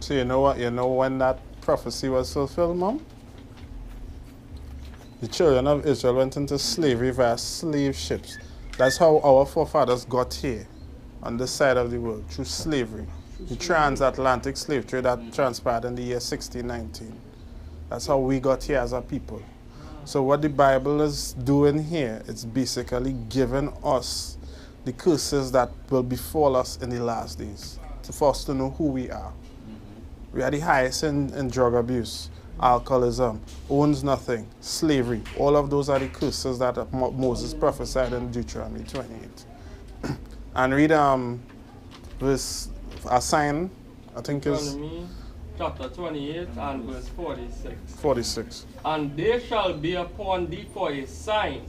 So you know what? You know when that prophecy was fulfilled, Mom? The children of Israel went into slavery via slave ships. That's how our forefathers got here on this side of the world, through slavery. The transatlantic slave trade that transpired in the year 1619. That's how we got here as a people. So what the Bible is doing here, it's basically giving us the curses that will befall us in the last days, for us to know who we are. We are the highest in drug abuse, alcoholism, owns nothing, slavery. All of those are the curses that Moses prophesied in Deuteronomy 28. And read verse, a sign, I think is Deuteronomy chapter 28 and verse 46. 46. And they shall be upon thee for a sign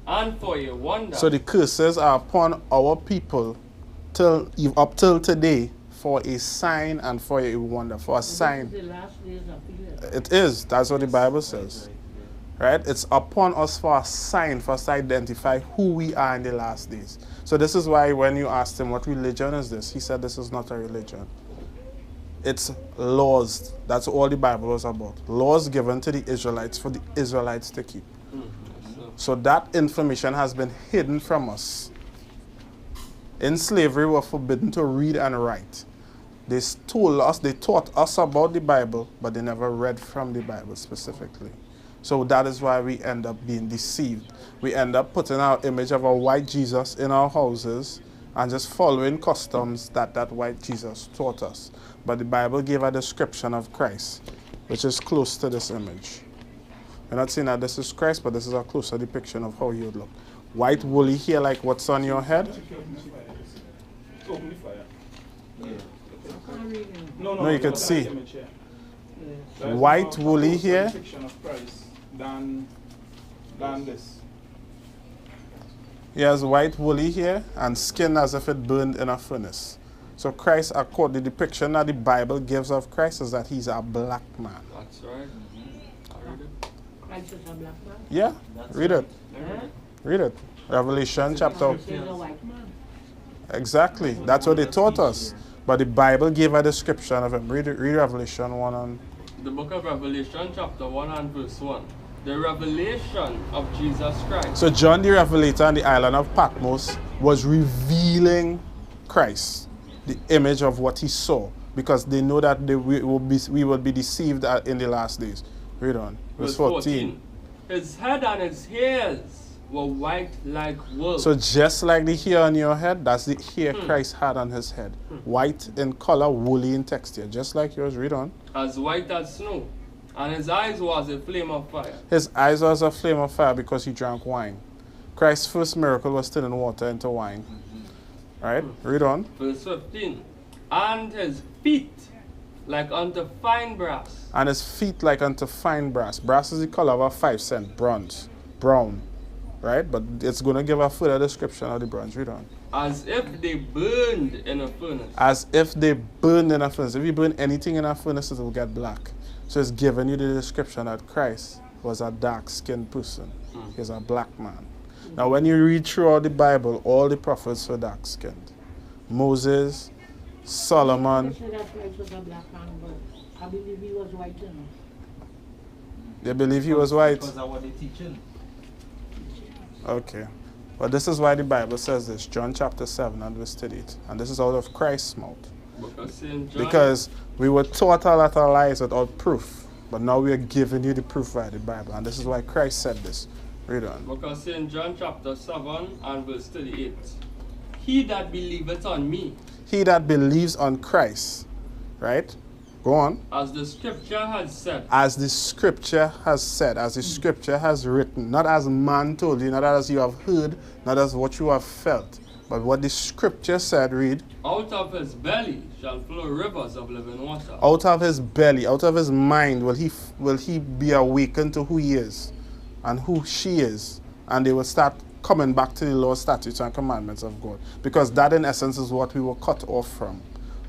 and for a wonder. So the curses are upon our people up till today for a sign and for a wonder, for a sign. The last days of the year. It is. That's what the Bible says. Right? It's upon us for a sign, for us to identify who we are in the last days. So this is why when you asked him, what religion is this? He said, this is not a religion. It's laws. That's all the Bible was about. Laws given to the Israelites for the Israelites to keep. So that information has been hidden from us. In slavery, we were forbidden to read and write. They taught us about the Bible, but they never read from the Bible specifically. So that is why we end up being deceived. We end up putting our image of a white Jesus in our houses and just following customs that white Jesus taught us. But the Bible gave a description of Christ, which is close to this image. We're not saying that this is Christ, but this is a closer depiction of how he would look. White woolly hair like what's on your head. No, you can see. White woolly hair. Than this. He has white woolly hair and skin as if it burned in a furnace. So Christ, according to the depiction that the Bible gives of Christ, is that he's a black man. That's right. Christ is a black man? Yeah, read it. Read it. Revelation chapter. He's a white man. Exactly. That's what they taught us. But the Bible gave a description of him. Read Revelation 1 on. The book of Revelation chapter 1 and verse 1. The revelation of Jesus Christ. So John the Revelator on the island of Patmos was revealing Christ, the image of what he saw, because they know that we will be deceived in the last days. Read on. Verse 14. His head and his hairs were white like wool. So just like the hair on your head, that's the hair Christ had on his head. White in color, woolly in texture, just like yours. Read on. As white as snow. And his eyes was a flame of fire. His eyes was a flame of fire because he drank wine. Christ's first miracle was turning water into wine. Right? Read on. Verse 15. And his feet like unto fine brass. And his feet like unto fine brass. Brass is the color of a 5-cent, bronze, brown. Right? But it's going to give a further description of the bronze. Read on. As if they burned in a furnace. As if they burned in a furnace. If you burn anything in a furnace, it will get black. So it's giving you the description that Christ was a dark-skinned person. He's a black man. Now when you read throughout the Bible, all the prophets were dark-skinned. Moses, Solomon. I said that Christ was a black man, but I believe he was white, you know. They believe he was white. Because that's what they teaching. Okay. Well, this is why the Bible says this. John chapter 7 and verse 38. And this is out of Christ's mouth. Because we were taught a lot of lies without proof. But now we are giving you the proof by the Bible. And this is why Christ said this. Read on. Because in John chapter 7 and verse 38. He that believeth on me. He that believes on Christ. Right? Go on. As the scripture has said. As the scripture has said. As the scripture has written. Not as man told you. Not as you have heard. Not as what you have felt. But what the scripture said, read. Out of his belly shall flow rivers of living water. Out of his belly, out of his mind will he be awakened to who he is and who she is. And they will start coming back to the law, statutes, and commandments of God. Because that in essence is what we were cut off from.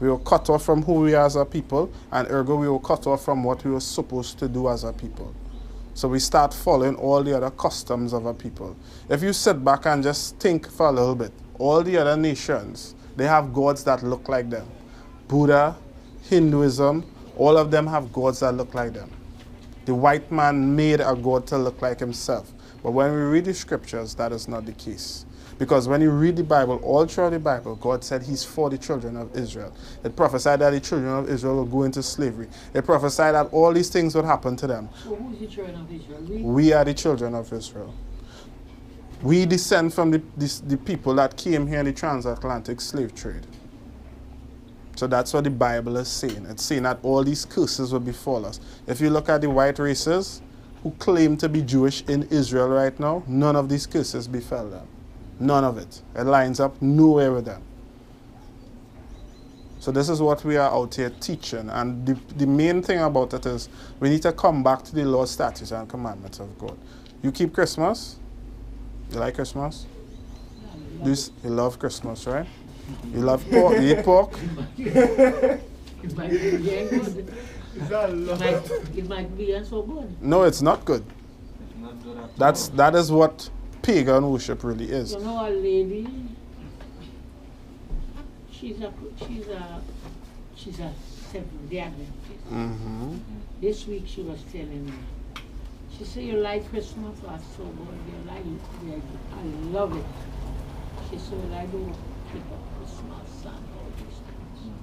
We were cut off from who we are as a people, and ergo we were cut off from what we were supposed to do as a people. So we start following all the other customs of a people. If you sit back and just think for a little bit, all the other nations, they have gods that look like them. Buddha, Hinduism, All of them have gods that look like them. The white man made a god to look like himself. But when we read the scriptures, that is not the case. Because when you read the Bible, all throughout the Bible, God said he's for the children of Israel. It prophesied that the children of Israel will go into slavery. It prophesied that all these things would happen to them. So who's the children of Israel? We are the children of Israel. We descend from the people that came here in the transatlantic slave trade. So that's what the Bible is saying. It's saying that all these curses will befall us. If you look at the white races who claim to be Jewish in Israel right now, none of these curses befell them. None of it. It lines up nowhere with them. So this is what we are out here teaching. And the main thing about it is we need to come back to the law, statutes, and commandments of God. You keep Christmas? You like Christmas? You love Christmas, right? You love pork? You eat pork? It might be very good. It might be so good. No, it's not good. That is what pagan worship really is. You know a lady, she's a Seventh-day Adventist. Mm-hmm. This week she was telling me, she said, you like Christmas? I said, so good. You like it? I love it. She said, well, I don't keep up Christmas and all these things.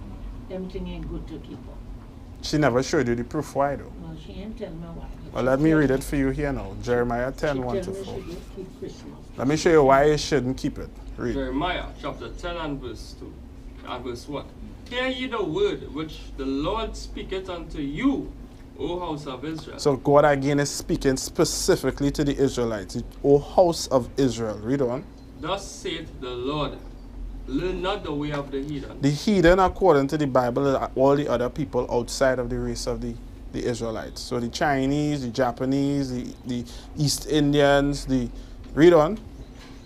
Everything ain't good to keep up. She never showed you the proof why though. No, she ain't tell me why. Well, let me read it for you here now. Jeremiah 10, 1 to 4. She just keep Christmas. Let me show you why you shouldn't keep it. Read. Jeremiah chapter 10 and verse 2 and verse 1. Hear ye the word which the Lord speaketh unto you, O house of Israel. So God again is speaking specifically to the Israelites, O house of Israel. Read on. Thus saith the Lord, learn not the way of the heathen. The heathen, according to the Bible, are all the other people outside of the race of the Israelites. So the Chinese, the Japanese, the East Indians, read on.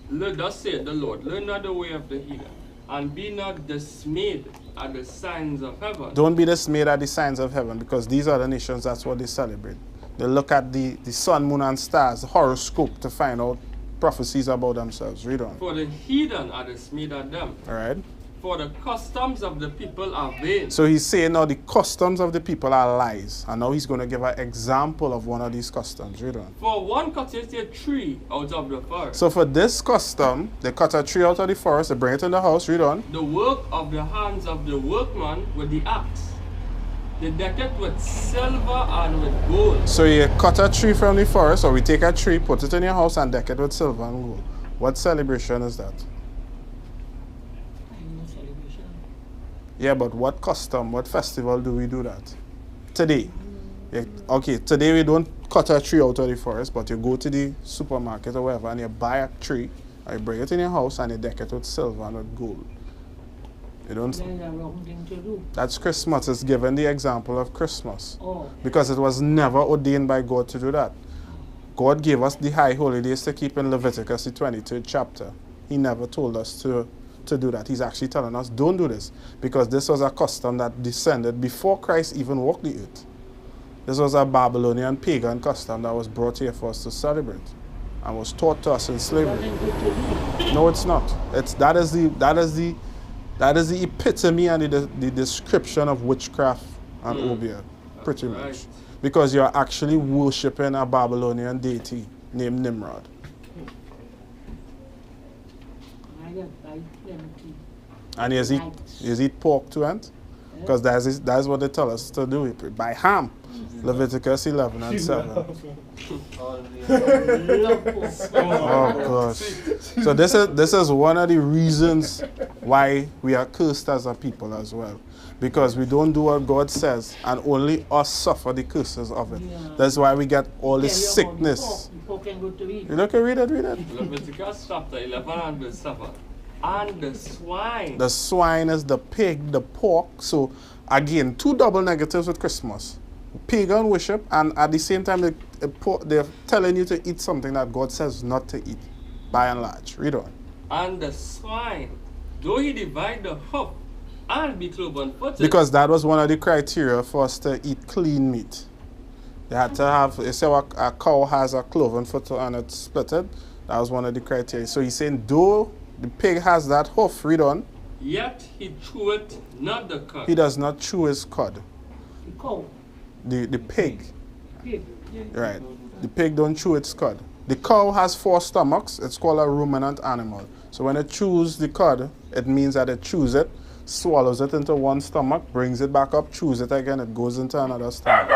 Thus saith the Lord, learn not the way of the heathen, and be not dismayed at the signs of heaven. Don't be dismayed at the signs of heaven, because these are the nations, that's what they celebrate. They look at the sun, moon, and stars, the horoscope, to find out prophecies about themselves. Read on. For the heathen are dismayed at them. All right. For the customs of the people are vain. So he's saying now the customs of the people are lies. And now he's going to give an example of one of these customs. Read on. For one cutteth a tree out of the forest. So for this custom, they cut a tree out of the forest, they bring it in the house. Read on. The work of the hands of the workman with the axe. They deck it with silver and with gold. So you cut a tree from the forest, or we take a tree, put it in your house, and deck it with silver and gold. What celebration is that? Celebration. Yeah, but what custom, what festival do we do that? Today. Yeah, okay, today we don't cut a tree out of the forest, but you go to the supermarket or wherever and you buy a tree, and you bring it in your house and you deck it with silver and with gold. You don't. That's a wrong thing to do. That's Christmas. It's given the example of Christmas. Oh. Because it was never ordained by God to do that. God gave us the high holidays to keep in Leviticus, the 23rd chapter. He never told us to do that. He's actually telling us, don't do this. Because this was a custom that descended before Christ even walked the earth. This was a Babylonian pagan custom that was brought here for us to celebrate and was taught to us in slavery. No, it's not. That is the epitome and the description of witchcraft and obeah, pretty much. Right. Because you're actually worshipping a Babylonian deity named Nimrod. And you eat pork too, and? Because that's what they tell us to do. By ham. Leviticus 11 and 7. Oh gosh. So this is one of the reasons why we are cursed as a people as well. Because we don't do what God says, and only us suffer the curses of it. Yeah. That's why we get all this sickness. You look at read it. Leviticus chapter 11 and verse 7. And the swine. The swine is the pig, the pork. So again, two double negatives with Christmas. Pagan worship, and at the same time they're telling you to eat something that God says not to eat, by and large. Read on. And the swine, though he divide the hoof and be cloven footed. Because that was one of the criteria for us to eat clean meat. They had to have, you say a cow has a cloven foot and it's splitted, that was one of the criteria. So he's saying, though the pig has that hoof, read on. Yet he cheweth not the cud. He does not chew his cud. The cow. The pig. Pig. Right. The pig don't chew its cud. The cow has 4 stomachs. It's called a ruminant animal. So when it chews the cud, it means that it chews it, swallows it into one stomach, brings it back up, chews it again, it goes into another stomach.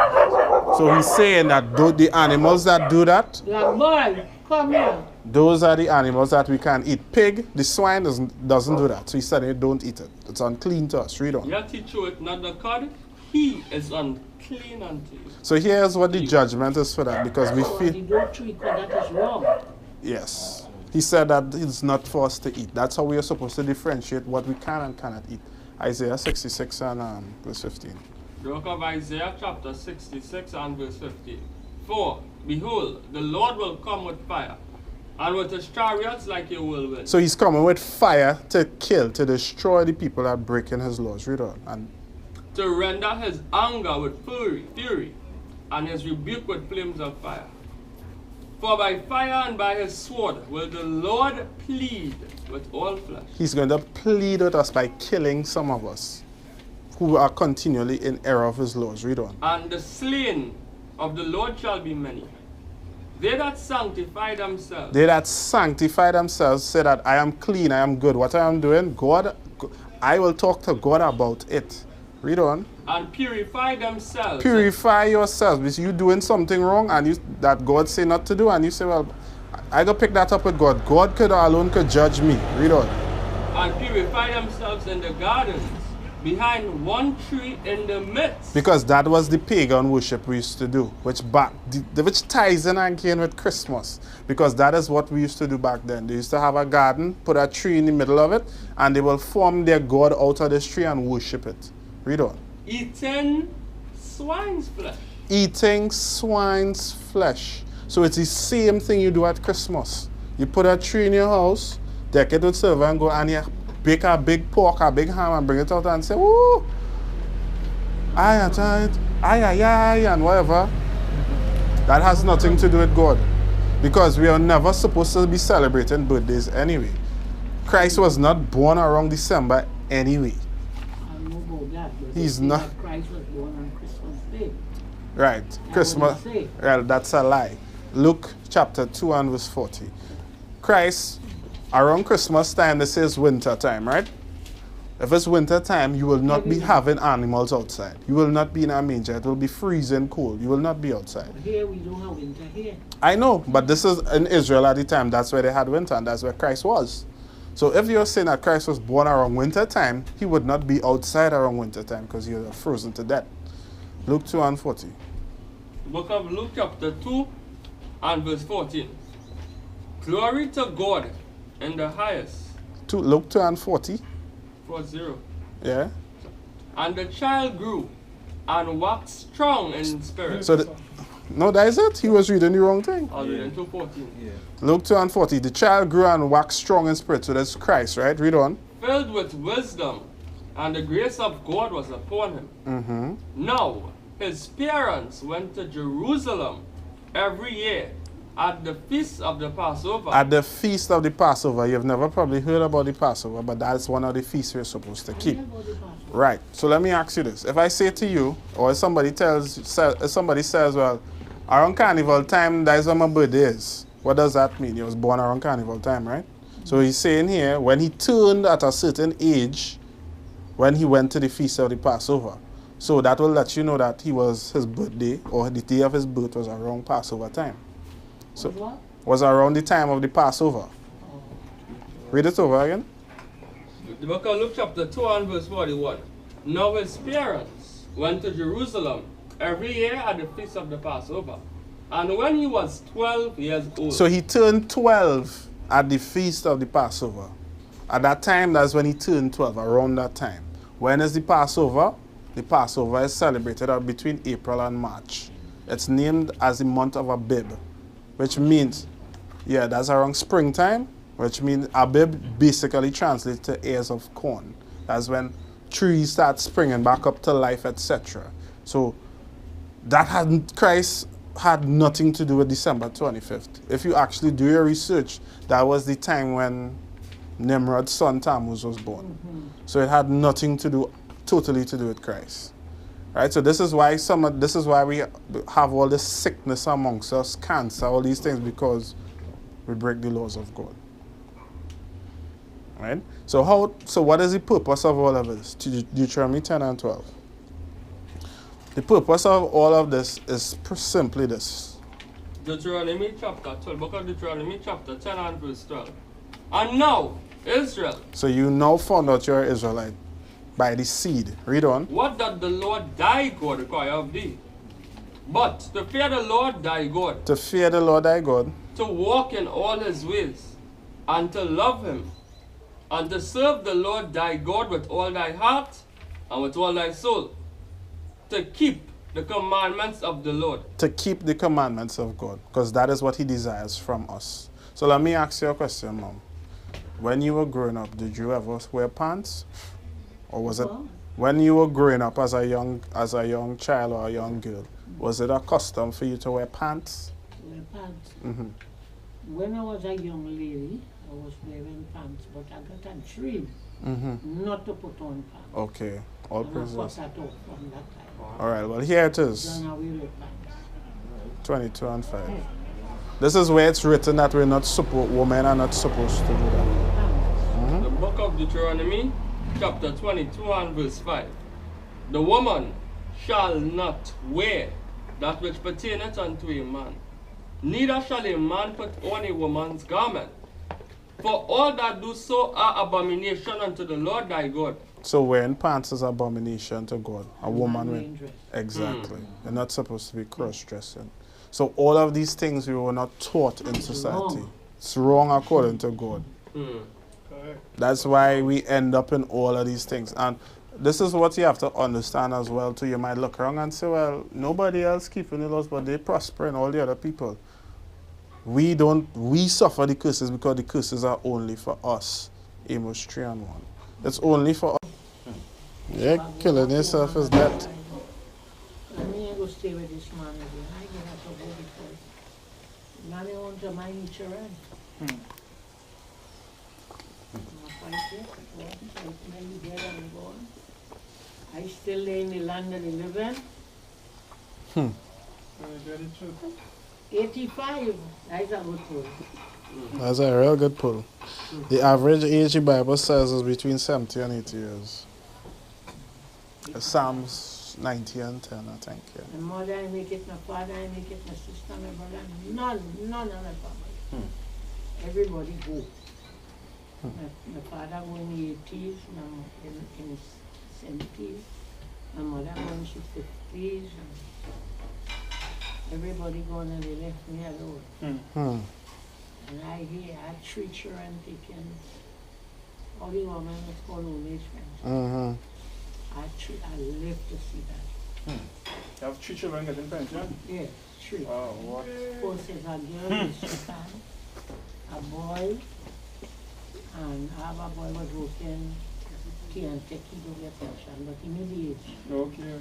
So he's saying that the animals that do that, Black boy, come here. those are the animals that we can eat. Pig, the swine doesn't do that. So he said, don't eat it. It's unclean to us. Read on. Yet he cheweth not the cud, he is unclean unto you. So here's what the judgment is for that, because we The feel, don't treat that is wrong. yes. He said that it's not for us to eat. That's how we are supposed to differentiate what we can and cannot eat. Isaiah 66 and verse 15. The book of Isaiah chapter 66 and verse 15. For, behold, the Lord will come with fire, and with his chariots like a whirlwind. So he's coming with fire to kill, to destroy the people that are breaking his laws. Read on. And To render his anger with fury, and his rebuke with flames of fire. For by fire and by his sword will the Lord plead with all flesh. he's going to plead with us by killing some of us who are continually in error of his laws. Read on. And the slain of the Lord shall be many. They that sanctify themselves. They that sanctify themselves say that I am clean, I am good. What I am doing, God, I will talk to God about it. Read on. And purify themselves. Purify yourselves. Because you doing something wrong and that God say not to do, and you say, well, I go pick that up with God. God alone could judge me. Read on. And purify themselves in the gardens, behind one tree in the midst. Because that was the pagan worship we used to do, which ties in again with Christmas. Because that is what we used to do back then. They used to have a garden, put a tree in the middle of it, and they will form their God out of this tree and worship it. Read on. Eating swine's flesh. Eating swine's flesh. So it's the same thing you do at Christmas. You put a tree in your house, deck it with silver, and go and you bake a big pork, a big ham, and bring it out and say, woo! Aye, and whatever. That has nothing to do with God. Because we are never supposed to be celebrating birthdays anyway. Christ was not born around December anyway. I know about that, but He's they say not- that Christ was born on Christmas Day. Right. Christmas. what they say. Well, that's a lie. Luke chapter 2 and verse 40. Christ, around Christmas time, this is winter time, right? If it's winter time, you will not be having animals outside. You will not be in a manger. It will be freezing cold. You will not be outside. But here we don't have winter here. I know, but this is in Israel at the time. That's where they had winter, and that's where Christ was. So if you're saying that Christ was born around winter time, he would not be outside around winter time because he was frozen to death. Luke 2 and 40. The book of Luke chapter 2 and verse 14. Glory to God in the highest. Luke 2 and 40. 40. Yeah. And the child grew and waxed strong in spirit. So, no, that is it. He was reading the wrong thing. I'll read into 14. Yeah. Luke 2 and 40. The child grew and waxed strong in spirit. So that's Christ, right? Read on. Filled with wisdom, and the grace of God was upon him. Mm-hmm. Now, his parents went to Jerusalem every year at the feast of the Passover. At the feast of the Passover. You've never probably heard about the Passover, but that's one of the feasts we're supposed to keep. Right. So let me ask you this. If I say to you, or if somebody says, well, around carnival time, that is when my birthday is. What does that mean? He was born around carnival time, right? So he's saying here, when he turned at a certain age, when he went to the feast of the Passover. So that will let you know that his birthday, or the day of his birth, was around Passover time. So What? was around the time of the Passover. Read it over again. The book of Luke chapter 2 and verse 41. Now his parents went to Jerusalem every year at the feast of the Passover. And when he was 12 years old. So he turned 12 at the feast of the Passover. At that time, that's when he turned 12, around that time. When is the Passover? The Passover is celebrated between April and March. It's named as the month of Abib, which means, yeah, that's around springtime, which means Abib basically translates to ears of corn. That's when trees start springing back up to life, etc. So Christ had nothing to do with December 25th. If you actually do your research, that was the time when Nimrod's son Tammuz was born. So it had nothing to do, totally to do with Christ. Right? So this is why we have all this sickness amongst us, cancer, all these things, because we break the laws of God. Right? So what is the purpose of all of this? Deuteronomy 10 and 12. The purpose of all of this is simply this. Deuteronomy chapter 12, book of Deuteronomy chapter 10 and verse 12. And now, Israel. So you now found out you're an Israelite by the seed. Read on. What doth the Lord thy God require of thee? But to fear the Lord thy God. To fear the Lord thy God. To walk in all his ways, and to love him, and to serve the Lord thy God with all thy heart and with all thy soul. To keep the commandments of the Lord. To keep the commandments of God, because that is what he desires from us. So let me ask you a question, Mom. When you were growing up, did you ever wear pants? Or was it when you were growing up as a young child or a young girl, was it a custom for you to wear pants? Wear pants. Mm-hmm. When I was a young lady, I was wearing pants, but I got a dream not to put on pants. Okay. All and praises. I cut that off from that time. All right, well, here it is. Then I will wear pants. 22 and 5. This is where it's written that women are not supposed to do that. The book of Deuteronomy, chapter 22 and verse 5. The woman shall not wear that which pertaineth unto a man, neither shall a man put on a woman's garment. For all that do so are abomination unto the Lord thy God. So wearing pants is abomination to God. A woman with dress. exactly. They're not supposed to be cross-dressing. So all of these things we were not taught in society. It's wrong according to God. That's why we end up in all of these things. And this is what you have to understand as well too. You might look around and say, well, nobody else keeping the laws, but they prosper and all the other people. We suffer the curses because the curses are only for us. Amos 3 and 1. It's only for us. Yeah, killing yourself is that. Let me go stay with this man again. I get out of body because now they want to mind each other. I still lay in the land of the living. 85. That's a good pull. That's a real good pull. The average age the Bible says is between 70 and 80 years. Psalms 90 and 10, I think. Yeah. My mother, I make it, my father, I make it, my sister, my brother, none of my family. Everybody go. My father go in the 80s, in his 70s. My mother go in the 50s. Everybody gone and they left me alone. And I had 3 children taken. All the women was called old age pension. I lived to see that. You have 3 children getting pension? Yeah, 3. Oh, what? 4 says a girl, a boy, and I have a boy was working T and Tech, he don't get pension, but he knew the age. Okay.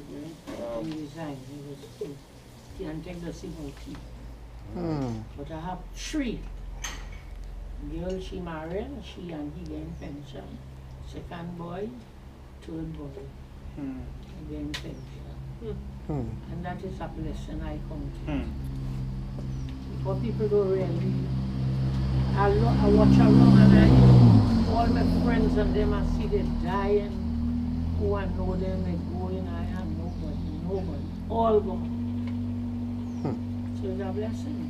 He resigned. He was T and Tech does even T. But I have 3. Girl, she married, she and he getting pension. Second boy, third boy, getting pension. And that is a blessing I come to. But people don't really. I watch around and all my friends and them, I see them dying. Who I know them, they going, I have nobody. All gone. So it's a blessing.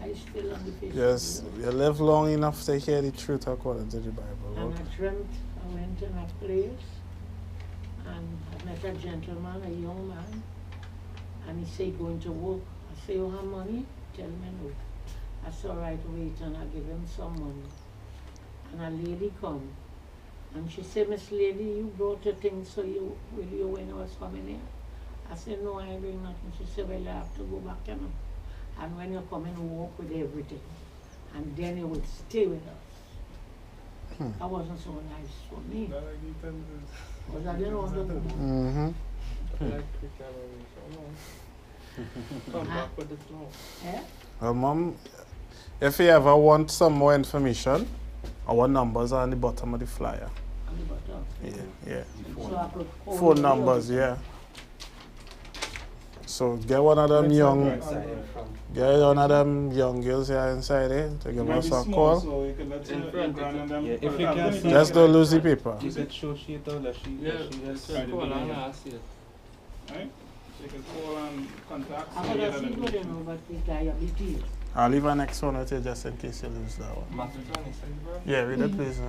I still on the face. Yes, you live long enough to hear the truth according to the Bible. And I dreamt, I went in a place and I met a gentleman, a young man, and he said going to work. I say, you have money? Tell me no. I said, all right, wait, and I give him some money. And a lady come, and she said, Miss Lady, you brought the things, so will you when I was coming here? I said, no, I ain't bring nothing. She said, well, I have to go back, you know. And when you come and walk with everything, and then you would stay with us. That wasn't so nice for me. Because I didn't want to go. Come back with the flow. Eh? Well, Mom, if you ever want some more information, our numbers are on the bottom of the flyer. On the bottom. Yeah. So I could call Phone you. numbers, yeah. So get one of them young, get one of them young girls here inside there to give us a call. So you can let your grand and them. Yeah, if you can see Just don't lose the paper. You could show she told that she Just call and ask it. Right? So you can call and contact. I could have seen good enough, but the diabetes. I'll leave our next one with you just in case you lose that one. Matthew 26, bro. Yeah, read it please.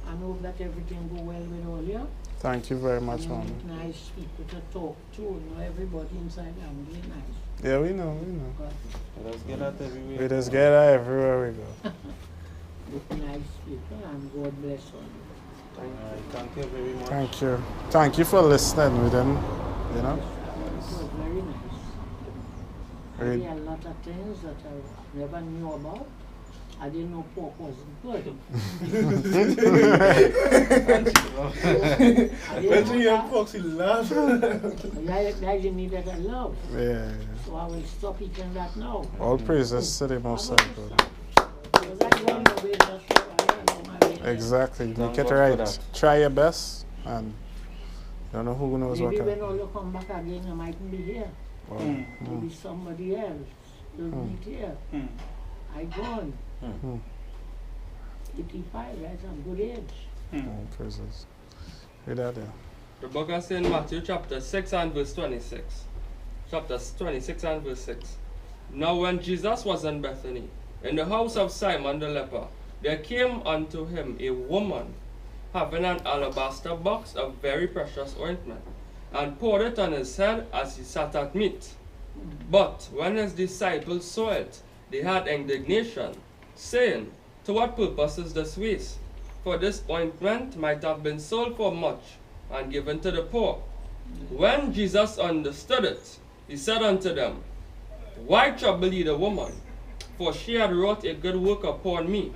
I know that everything go well with all you. Thank you very much, Mom. Nice people to talk to. You know, everybody inside I'm really nice. Yeah, we know. Let's get that everywhere. We just get that everywhere we go. Nice people, and God bless all. Alright, thank you very much. Thank you. Thank you for listening with them, you know. It was very nice. I Read. hear a lot of things that I never knew about. I didn't know pork wasn't good. When you hear folks, you laugh. I didn't need that I love. Yeah. So I will stop eating that now. All praises to the Most High God. Because I go on the way, that's what I know my way. Exactly. Make Thank it God for right. that. Try your best, and you don't know who knows what Maybe can. when all you come back again, I mightn't be here. Well, Maybe somebody else will meet here. I gone. 85, that's a good age. all praises. Read that there. The book of St. Matthew chapter 6 and verse 26. Chapter 26 and verse 6. Now when Jesus was in Bethany, in the house of Simon the leper, there came unto him a woman having an alabaster box of very precious ointment, and poured it on his head as he sat at meat. But when his disciples saw it, they had indignation, saying, To what purpose is this waste? For this ointment might have been sold for much, and given to the poor. When Jesus understood it, he said unto them, Why trouble ye the woman? For she had wrought a good work upon me.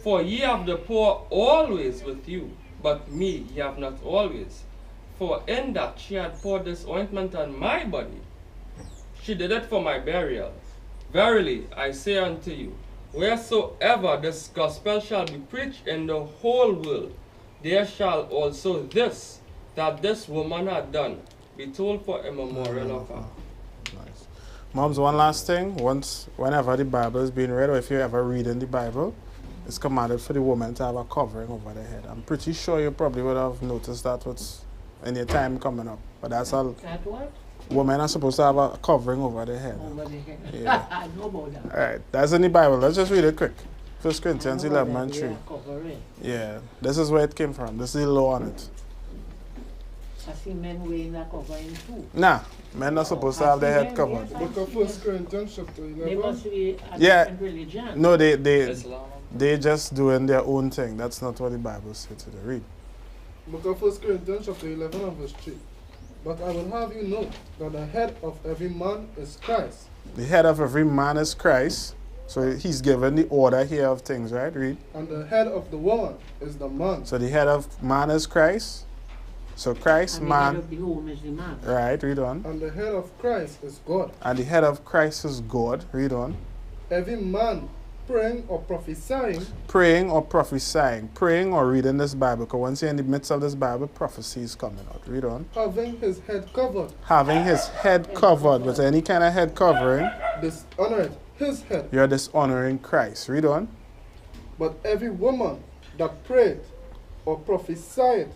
For ye have the poor always with you, but me ye have not always. For in that she had poured this ointment on my body, she did it for my burial. Verily, I say unto you, wheresoever this gospel shall be preached in the whole world, there shall also this, that this woman had done, be told for a memorial of her. Nice. Moms, one last thing. Whenever the Bible is being read, or if you ever read in the Bible, it's commanded for the woman to have a covering over their head. I'm pretty sure you probably would have noticed that what's in your time coming up. But that's all. That what? Women are supposed to have a covering over their head. Over the head. Yeah. I know about that. Alright, that's in the Bible. Let's just read it quick. 1 Corinthians I know 11 about and that. 3. Yeah, cover it. Yeah, this is where it came from. This is the law on it. I see men wearing that covering too. Nah, men are supposed to have their head covered. Yes, Book of 1 Corinthians chapter they 11. must be a Yeah. different religion. No, they Islam. just doing their own thing. That's not what the Bible says to the read. Book of 1 Corinthians chapter 11 and verse 3. But I will have you know that the head of every man is Christ. The head of every man is Christ. So he's given the order here of things, right? Read. And the head of the woman is the man. So the head of man is Christ. So Christ, And the head man, of the home is the man. right, read on. And the head of Christ is God. And the head of Christ is God, read on. Every man praying or prophesying Praying or prophesying, praying or reading this Bible, because once you're in the midst of this Bible, prophecy is coming out. Read on. having his head covered, Having his head covered with any kind of head covering, dishonored his head. you're dishonoring Christ. Read on. But every woman that prayed or prophesied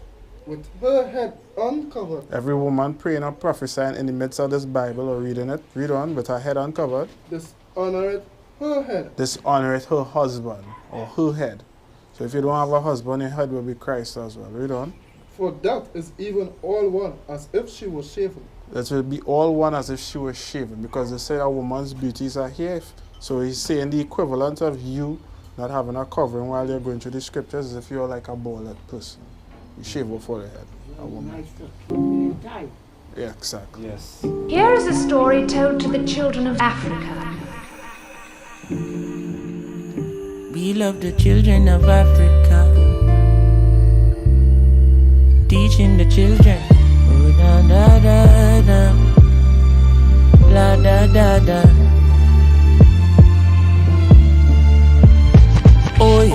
with her head uncovered Every woman praying or prophesying in the midst of this Bible or reading it, read on, with her head uncovered, dishonored her head. dishonoreth her husband or her head. So if you don't have a husband, your head will be Christ as well. Read on. For that is even all one, as if she was shaven. That will be all one as if she was shaven, because they say a woman's beauties are here. So he's saying the equivalent of you not having a covering while you're going through the scriptures is if you're like a bald person. You shave off all the head. A woman. Nice to tie. Yeah, exactly. Yes. Here is a story told to the children of Africa. We love the children of Africa, teaching the children. Oh, da da da da, la da da da. Oi,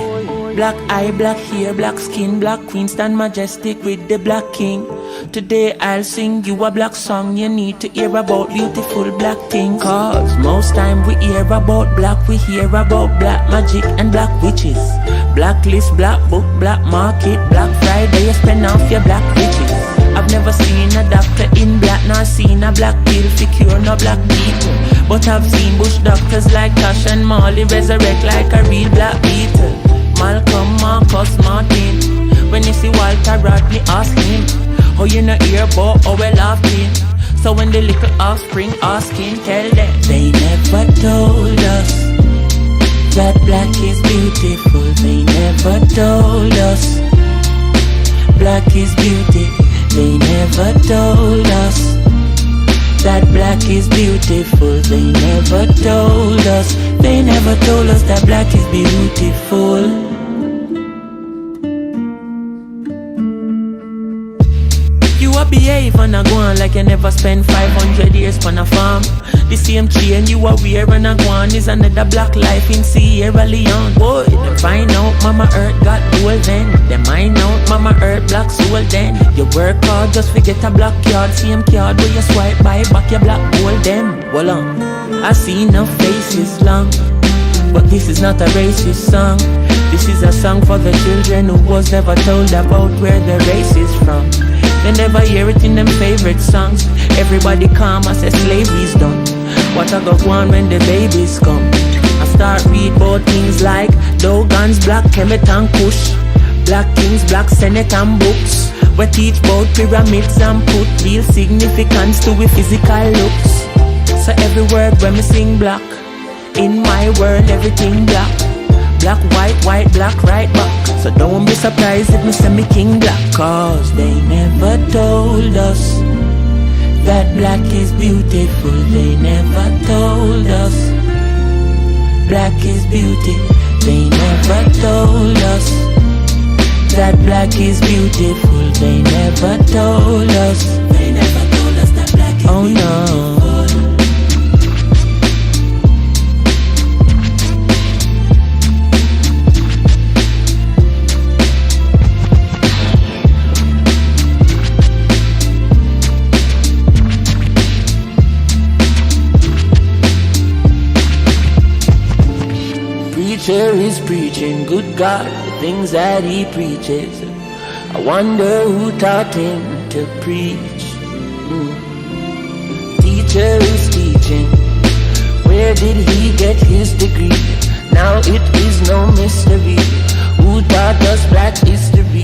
Black eye, black hair, black skin, black queen stand majestic with the black king. Today I'll sing you a black song. You need to hear about beautiful black things. Cause most time we hear about black, we hear about black magic and black witches. Blacklist, black book, black market, Black Friday, you spend off your black riches. I've never seen a doctor in black, nor seen a black pill for cure no black people. But I've seen bush doctors like Cash and Molly resurrect like a real black beetle. Malcolm, Marcus, Martin. When you see Walter Rodney, ask him. Oh, you know hear about how we laughing. So when the little offspring asking, tell them they never told us that black is beautiful. They never told us black is beauty. They never told us that black is beautiful. They never told us. They never told us that black is beautiful. You a behave and a go on like you never spent 500 years on a farm. The same chain you a wear and a go on is another black life in Sierra Leone. Boy, them find out Mama Earth got gold then. Them find out Mama Earth black soul then. You work hard just forget a black card. Same card where you swipe by back your black gold them. Well I see no faces long, but this is not a racist song. This is a song for the children who was never told about where their race is from. They never hear it in them favorite songs. Everybody calm as say slavery's done. What I go on when the babies come? I start read about things like Dogons, Black Kemet and Kush, Black Kings, Black Senate and books. We teach about pyramids and put real significance to we physical looks. So every word when me sing black, in my world everything black. Black, white, black, right back. So don't be surprised if me say me king black. Cause they never told us that black is beautiful. They never told us black is beauty. They never told us that black is beautiful. They never told us. They never told us that black is beautiful. No. Preacher is preaching, good God, the things that he preaches. I wonder who taught him to preach. Teacher is teaching, where did he get his degree? Now it is no mystery, who taught us black history?